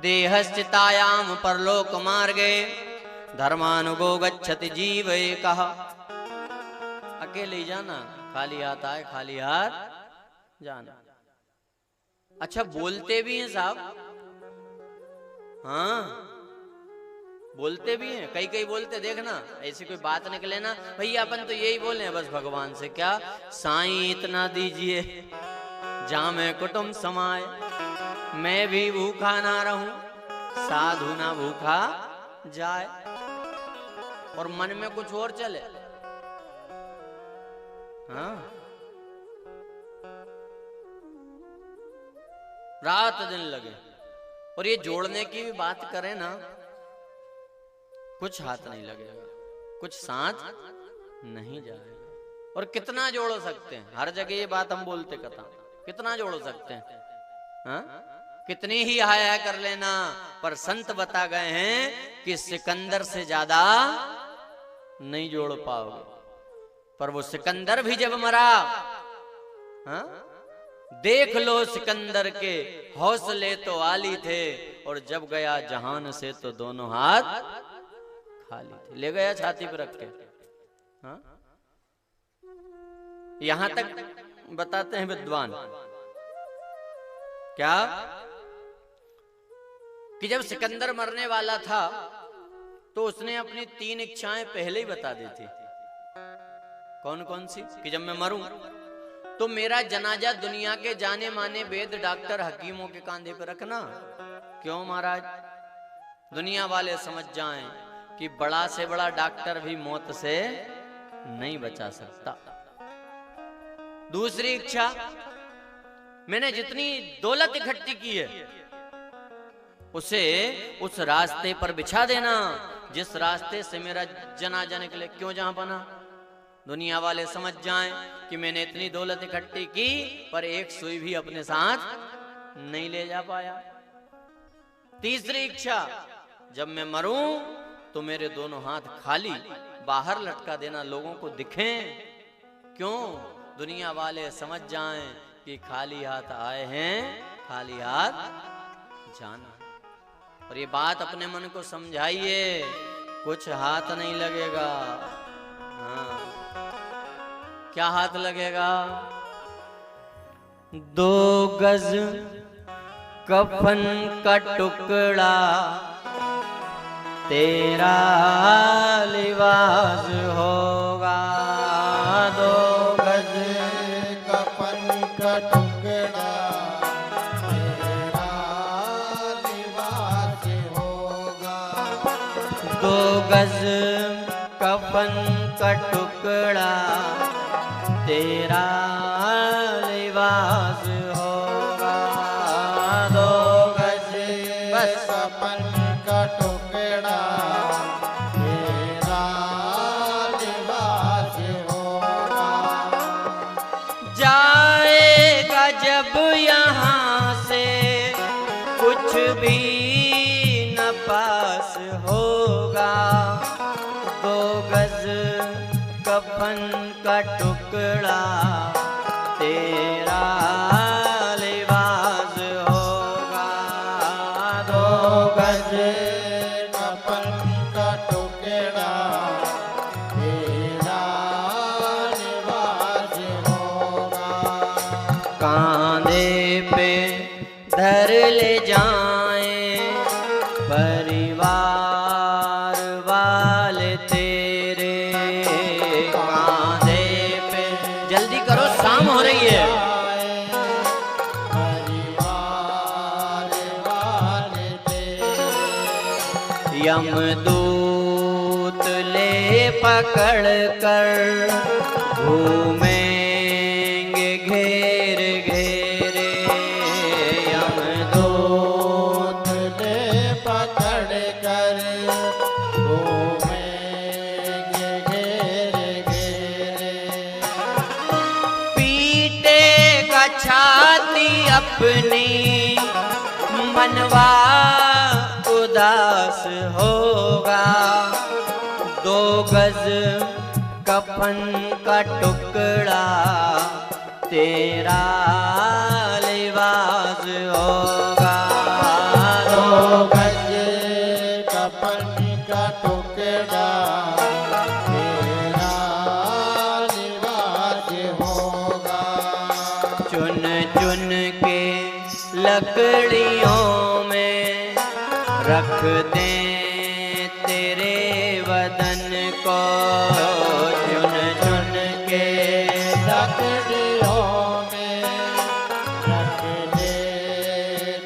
देहश्चितायाम परलोक मार्गे धर्मानुगो गच्छति जीव एकः। अकेले ही जाना, खाली हाथ आए खाली हाथ जाना। अच्छा बोलते भी हैं साहब, हाँ बोलते भी हैं, कई कई बोलते देखना, ऐसी कोई बात निकले ना भैया अपन तो यही बोले हैं बस भगवान से, क्या साईं इतना दीजिए जामे कुटुंब समाए, मैं भी भूखा ना रहूं साधु ना भूखा जाए। और मन में कुछ और चले, हाँ रात दिन लगे। और ये जोड़ने की भी बात करें ना, कुछ हाथ नहीं लगेगा, कुछ साथ नहीं जाएगा। और कितना जोड़ सकते हैं, हर जगह ये बात हम बोलते कथा, कितना जोड़ सकते हैं, हाँ? कितनी ही हाया कर लेना, पर संत बता गए हैं कि सिकंदर से ज्यादा नहीं जोड़ पाओगे। पर वो सिकंदर भी जब मरा, हाँ? देख लो सिकंदर के हौसले तो आली थे, और जब गया जहान से तो दोनों हाथ खाली थे, ले गया छाती पर रख के। हाँ? यहां तक बताते हैं विद्वान क्या कि जब सिकंदर मरने वाला था तो उसने अपनी 3 इच्छाएं पहले ही बता दी थी। कौन कौन सी? कि जब मैं मरूं तो मेरा जनाजा दुनिया के जाने माने वेद डॉक्टर हकीमों के कांधे पर रखना। क्यों महाराज? दुनिया वाले समझ जाएं कि बड़ा से बड़ा डॉक्टर भी मौत से नहीं बचा सकता। दूसरी इच्छा, मैंने जितनी दौलत इकट्ठी की है उसे उस रास्ते पर बिछा देना जिस रास्ते से मेरा जनाजा निकले। क्यों जहां बना? दुनिया वाले समझ जाएं कि मैंने इतनी दौलत इकट्ठी की पर एक सुई भी अपने साथ नहीं ले जा पाया। तीसरी इच्छा, जब मैं मरूं तो मेरे दोनों हाथ खाली बाहर लटका देना, लोगों को दिखें। क्यों? दुनिया वाले समझ जाएं कि खाली हाथ आए हैं खाली हाथ जाना। और ये बात अपने मन को समझाइए, कुछ हाथ नहीं लगेगा। हाँ क्या हाथ लगेगा? 2 गज कफन का टुकड़ा तेरा लिबास होगा। 2 गज कफन का टुकड़ा तेरा लिबास होगा। 2 गज कफन का टुकड़ा तेरा लिबास होगा। 2 गज बस कफन का टुकड़ा तेरा लिबास होगा। जाएगा जब यहाँ से कुछ भी न पास होगा। 2 गज कफन का टुकड़ा तेरा लिबास होगा। 2 गज कफन का टुकड़ा तेरा लिबास होगा। कांधे पे धर ले जाएं परिवार वाले तेरे। कांधे पे जल्दी करो, शाम हो रही है। परिवार वाले तेरे यमदूत ले पकड़ कर घूमेंगे घेर घेरे। यमदूत ले पकड़ कर घूमेंगे घेरे घेरे। पीटेगा छाती अपनी मनवा उदास होगा। 2 गज कफन का टुकड़ा तेरा लिबास होगा। तकड़ियों में रख दे तेरे वदन को, चुन चुन के तकड़ियों में रख दे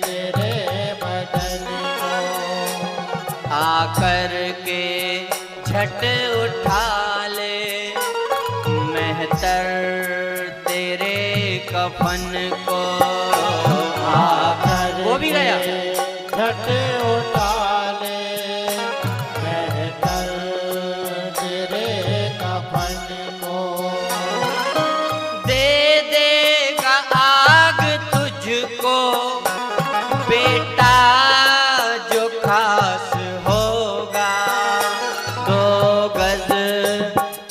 तेरे बदन को, आकर के झट उठा ले मेहतर तेरे कफन को। आकर वो भी गया। झट उठा ले मेहतर तेरे कफन को, दे देगा आग तुझको बेटा जो खास होगा, 2 गज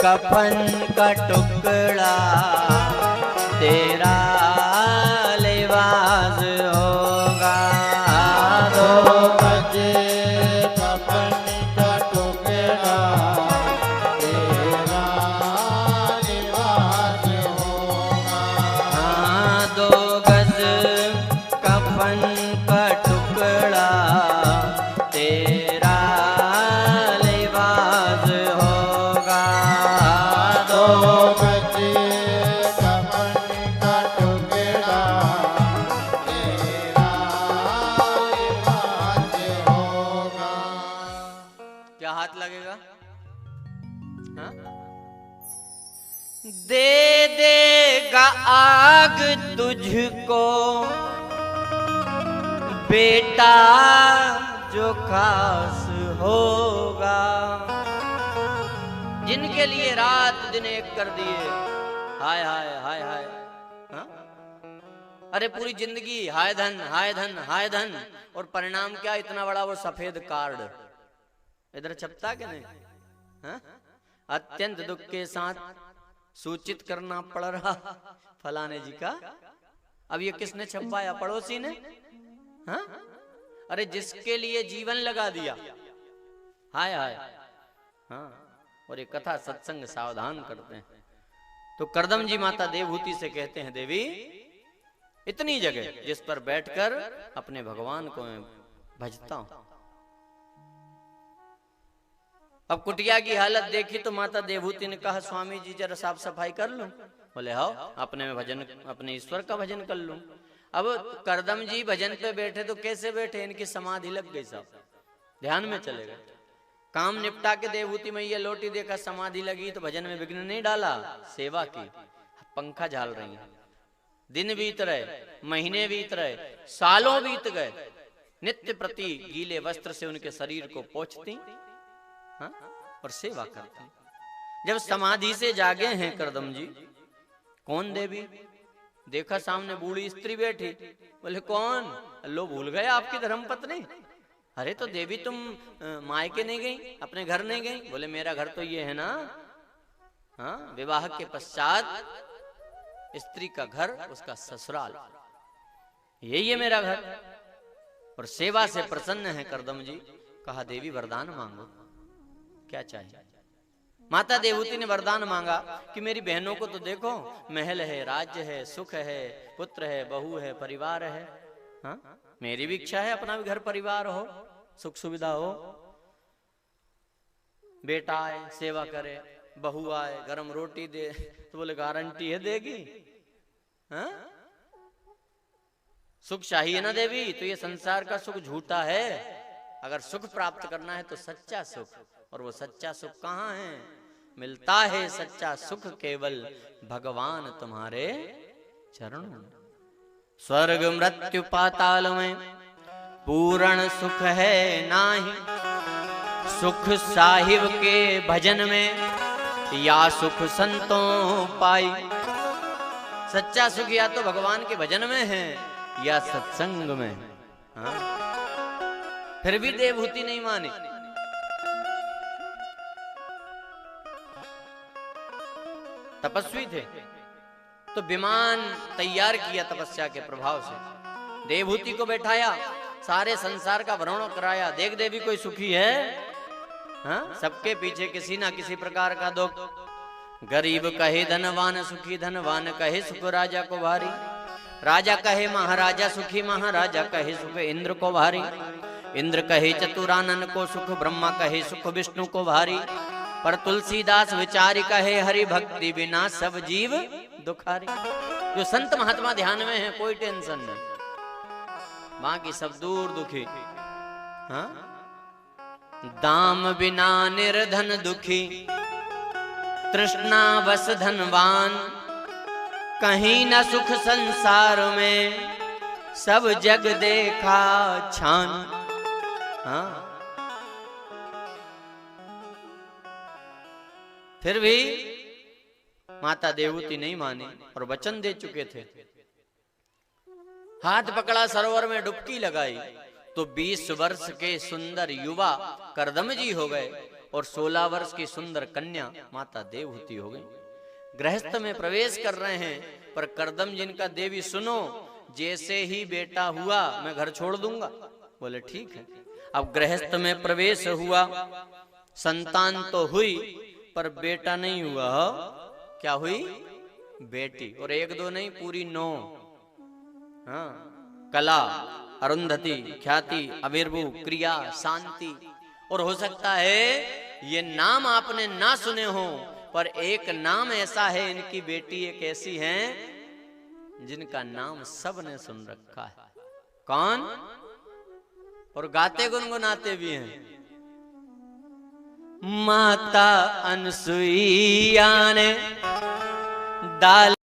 कफन का टुकड़ा तेरा लिबास होगा। 2 गज कफन का टुकड़ा तेरा लिबास होगा। हाँ, 2 गज कफन का टुकड़ा तेरा लिबास होगा। 2 गज कफन का टुकड़ा तेरा लिबास होगा। क्या हाथ लगेगा? हाँ? दे देगा आग तुझको बेटा जो खास होगा, जिनके लिए रात दिन एक कर दिए। हाय हाय हाय हाय। हाँ? अरे पूरी जिंदगी हाय धन हाय धन हाय धन, और परिणाम क्या? इतना बड़ा वो सफेद कार्ड इधर छपता कि नहीं? हाँ? अत्यंत दुख के साथ सूचित करना पड़ रहा फलाने जी का। अब ये किसने छपवाया? पड़ोसी ने। हाँ? अरे जिसके लिए जीवन लगा दिया। हाय हाय। हाँ, और ये कथा सत्संग सावधान करते हैं। तो करदम जी माता देवहूति से कहते हैं, देवी इतनी जगह जिस पर बैठकर अपने भगवान को मैं भजता हूं। अब कुटिया की हालत देखी तो माता देवहूति ने कहा, स्वामी जी जरा साफ सफाई कर लूं। बोले आओ, अपने में भजन, अपने ईश्वर का भजन कर लूं। अब करदम जी भजन पे बैठे तो कैसे बैठे? इनकी समाधि लग गई, सब ध्यान में चले गए। काम निपटा के देवहूति मैया लौटी, देखा समाधि लगी तो भजन में विघ्न नहीं डाला, सेवा की। पंखा झाल रही है। दिन बीत रहे, महीने बीत रहे, सालों बीत गए। नित्य प्रति गीले वस्त्र से उनके शरीर को पोंछती, हाँ? और सेवा करती। जब समाधि से जागे हैं करदम जी, कौन देवी? देखा सामने बूढ़ी स्त्री बैठी। बोले कौन? लो भूल गए आपकी धर्म पत्नी। अरे तो देवी तुम मायके नहीं गई, अपने घर नहीं गई? बोले मेरा घर तो ये है ना। हाँ, विवाह के पश्चात स्त्री का घर उसका ससुराल, यही है मेरा घर। और सेवा से प्रसन्न है करदम जी। कहा देवी वरदान मांगो, क्या चाहिए? माता देवहूति ने वरदान मांगा कि मेरी बहनों को तो देखो, महल है, राज्य है, सुख है, पुत्र है, बहू है, परिवार है। हाँ? मेरी भी इच्छा है अपना भी घर परिवार हो, सुख सुविधा हो। बेटा आए सेवा करे, बहू आए गरम रोटी दे, तो बोले गारंटी है देगी। हाँ? सुख चाहिए ना देवी। तो ये संसार का सुख झूठा है। अगर सुख प्राप्त करना है तो सच्चा सुख, और वो सच्चा सुख कहाँ है? मिलता है सच्चा सुख केवल भगवान तुम्हारे चरणों। स्वर्ग मृत्यु पाताल में पूर्ण सुख है नाही, सुख साहिब के भजन में या सुख संतों पाई। सच्चा सुख या तो भगवान के भजन में है या सत्संग में। हाँ? फिर भी देवहूति नहीं मानी। तपस्वी थे तो विमान तैयार किया तपस्या के प्रभाव से। देवहूति को बैठाया, सारे संसार का भ्रमण कराया। देख देवी कोई सुखी है? हाँ? सबके पीछे किसी ना किसी प्रकार का दुख। गरीब कहे धनवान सुखी, धनवान कहे सुख राजा को भारी। राजा कहे महाराजा सुखी, महाराजा कहे सुख इंद्र को भारी। इंद्र कहे चतुरानन को सुख, ब्रह्मा कहे सुख विष्णु को भारी। पर तुलसीदास विचारी कहे हरि भक्ति बिना सब जीव दुखारी। जो संत महात्मा ध्यान में है कोई टेंशन नहीं, बाकी सब दूर दुखी। हाँ? दाम बिना निर्धन दुखी, तृष्णा बस धनवान। कहीं न सुख संसार में, सब जग देखा छान। हाँ? फिर भी माता देवहूति नहीं मानी और वचन दे चुके थे। हाथ पकड़ा, सरोवर में डुबकी लगाई तो 20 वर्ष के सुंदर युवा करदम जी हो गए और 16 वर्ष की सुंदर कन्या माता देवहूति हो गई। गृहस्थ में प्रवेश कर रहे हैं, पर करदम जिनका देवी सुनो, जैसे ही बेटा हुआ मैं घर छोड़ दूंगा। बोले ठीक है। अब गृहस्थ में प्रवेश हुआ, संतान तो हुई पर बेटा नहीं हुआ। क्या हुई? बेटी। और 1-2 नहीं, पूरी 9। हाँ? कला, अरुंधति, ख्याति, अविर्भु, क्रिया, शांति। और हो सकता है ये नाम आपने ना सुने हो, पर एक नाम ऐसा है, इनकी बेटी एक ऐसी है जिनका नाम सबने सुन रखा है। कौन? और गाते गुनगुनाते भी हैं। माता अनसुईया ने दाल